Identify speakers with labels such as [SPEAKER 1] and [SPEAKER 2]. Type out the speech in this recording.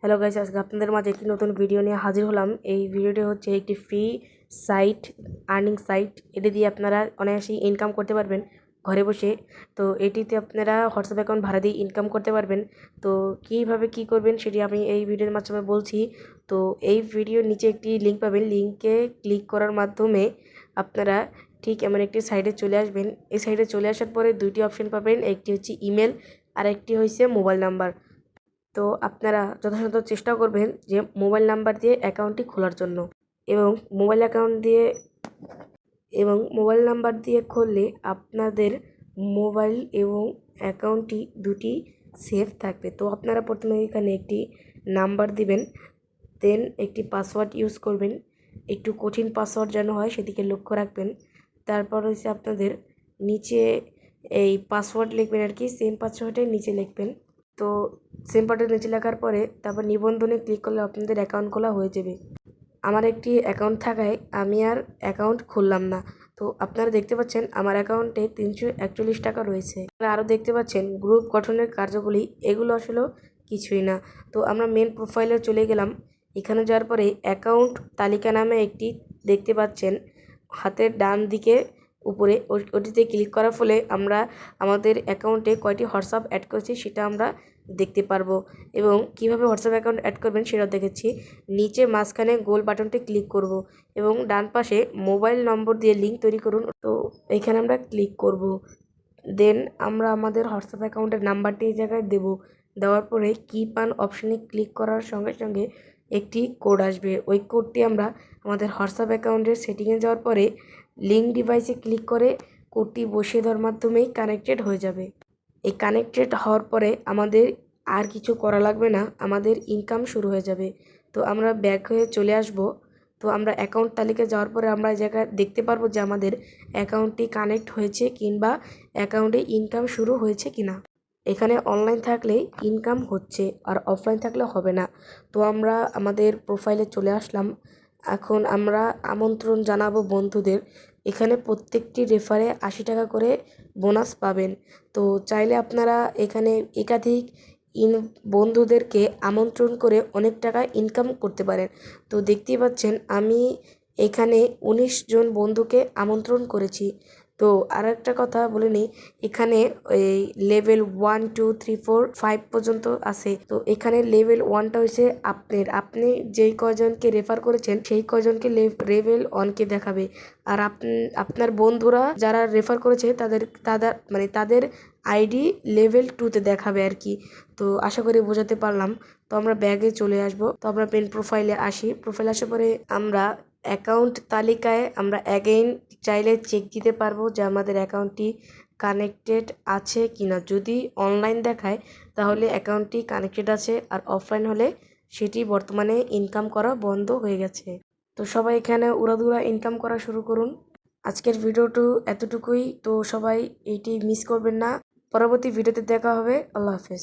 [SPEAKER 1] Hello guys, আজকে আপনাদের মাঝে একটি নতুন ভিডিও নিয়ে হাজির হলাম। এই ভিডিওটি হচ্ছে একটি ফ্রি সাইট, আর্নিং সাইট। এটি দিয়ে আপনারা অনায়াসেই ইনকাম করতে পারবেন ঘরে বসে। তো এটিতে আপনারা হোয়াটসঅ্যাপ অ্যাকাউন্ট ভাড়া দিয়ে ইনকাম করতে পারবেন। তো কীভাবে কী করবেন সেটি আমি এই ভিডিওর মাধ্যমে বলছি। তো এই ভিডিওর নিচে একটি লিঙ্ক পাবেন, লিঙ্কে ক্লিক করার মাধ্যমে আপনারা ঠিক এমন একটি সাইটে চলে আসবেন। এই সাইটে চলে আসার পরে দুইটি অপশন পাবেন, একটি হচ্ছে ইমেল আর একটি হচ্ছে মোবাইল নাম্বার। তো আপনারা যথাযথ চেষ্টা করবেন যে মোবাইল নাম্বার দিয়ে অ্যাকাউন্টটি খোলার জন্য, এবং মোবাইল নাম্বার দিয়ে খুললে আপনাদের মোবাইল এবং অ্যাকাউন্টটি দুটি সেফ থাকবে। তো আপনারা প্রথমে এখানে একটি নাম্বার দিবেন, দেন একটি পাসওয়ার্ড ইউজ করবেন। একটু কঠিন পাসওয়ার্ড যেন হয় সেদিকে লক্ষ্য রাখবেন। তারপর হচ্ছে আপনাদের নিচে এই পাসওয়ার্ড লিখবেন আর কি, সেম পাসওয়ার্ডের নিচে লিখবেন। তো সেম পাসওয়ার্ডের নিচে লেখার পরে তারপর নিবন্ধনে ক্লিক করলে আপনাদের অ্যাকাউন্ট খোলা হয়ে যাবে। আমার একটি অ্যাকাউন্ট থাকায় আমি আর অ্যাকাউন্ট খুললাম না। তো আপনারা দেখতে পাচ্ছেন আমার অ্যাকাউন্টে 341 টাকা রয়েছে। আপনারা আরও দেখতে পাচ্ছেন গ্রুপ গঠনের কার্যগুলি, এগুলো আসলে কিছুই না। তো আমরা মেন প্রোফাইলে চলে গেলাম। এখানে যাওয়ার পরে অ্যাকাউন্ট তালিকা নামে একটি দেখতে পাচ্ছেন হাতের ডান দিকে উপরে, ওটিতে ক্লিক করার ফলে আমরা আমাদের অ্যাকাউন্টে কয়টি হোয়াটসঅ্যাপ অ্যাড করেছি সেটা আমরা দেখতে পারবো, এবং কিভাবে হোয়াটসঅ্যাপ অ্যাকাউন্ট অ্যাড করবেন সেটাও দেখেছি। নিচে মাঝখানে গোল বাটনটি ক্লিক করব এবং ডান পাশে মোবাইল নম্বর দিয়ে লিঙ্ক তৈরি করুন। তো এইখানে আমরা ক্লিক করব, দেন আমরা আমাদের হোয়াটসঅ্যাপ অ্যাকাউন্টের নাম্বারটি এই জায়গায় দেব। দেওয়ার পরে কি পান অপশানে ক্লিক করার সঙ্গে সঙ্গে একটি কোড আসবে। ওই কোডটি আমরা আমাদের হোয়াটসঅ্যাপ অ্যাকাউন্টের সেটিংয়ে যাওয়ার পরে লিঙ্ক ডিভাইসে ক্লিক করে কোডটি বসিয়ে দেওয়ার মাধ্যমেই কানেক্টেড হয়ে যাবে। এই কানেক্টেড হওয়ার পরে আমাদের আর কিছু করা লাগবে না, আমাদের ইনকাম শুরু হয়ে যাবে। তো আমরা ব্যাক হয়ে চলে আসব। তো আমরা অ্যাকাউন্ট তালিকায় যাওয়ার পরে আমরা এই জায়গায় দেখতে পারবো যে আমাদের অ্যাকাউন্টটি কানেক্ট হয়েছে কিংবা অ্যাকাউন্টে ইনকাম শুরু হয়েছে কিনা। এখানে অনলাইন থাকলে ইনকাম হচ্ছে আর অফলাইন থাকলে হবে না। তো আমরা আমাদের প্রোফাইলে চলে আসলাম। এখন আমরা আমন্ত্রণ জানাবো বন্ধুদের। এখানে প্রত্যেকটি রেফারে 80 টাকা করে বোনাস পাবেন। তো চাইলে আপনারা এখানে একাধিক বন্ধুদেরকে আমন্ত্রণ করে অনেক টাকা ইনকাম করতে পারেন। তো দেখতেই পাচ্ছেন আমি এখানে 19 জন বন্ধুকে আমন্ত্রণ করেছি। তো আর একটা কথা বলে নিই, এখানে এই লেভেল 1 2 3 4 5 পর্যন্ত আছে। তো এখানে লেভেল 1টা হচ্ছে আপনি যেই কয়জনকে রেফার করেছেন সেই কয়জনকে লেভেল 1কে দেখাবে, আর আপনার বন্ধুরা যারা রেফার করেছে তাদের আইডি লেভেল 2তে দেখাবে আর কি। তো আশা করি বোঝাতে পারলাম। তো আমরা ব্যাগে চলে আসব। তো আমরা পেন প্রোফাইলে আসি। প্রোফাইলে আসার পরে আমরা অ্যাকাউন্ট তালিকায় আমরা অ্যাগেইন চাইলে চেক দিতে পারবো যে আমাদের অ্যাকাউন্টটি কানেক্টেড আছে কিনা। যদি অনলাইন দেখায় তাহলে অ্যাকাউন্টটি কানেক্টেড আছে, আর অফলাইন হলে সেটি বর্তমানে ইনকাম করা বন্ধ হয়ে গেছে। তো সবাই এখানে উড়াধুরা ইনকাম করা শুরু করুন। আজকের ভিডিওটি এতটুকুই। তো সবাই এইটি মিস করবেন না। পরবর্তী ভিডিওতে দেখা হবে। আল্লাহ হাফেজ।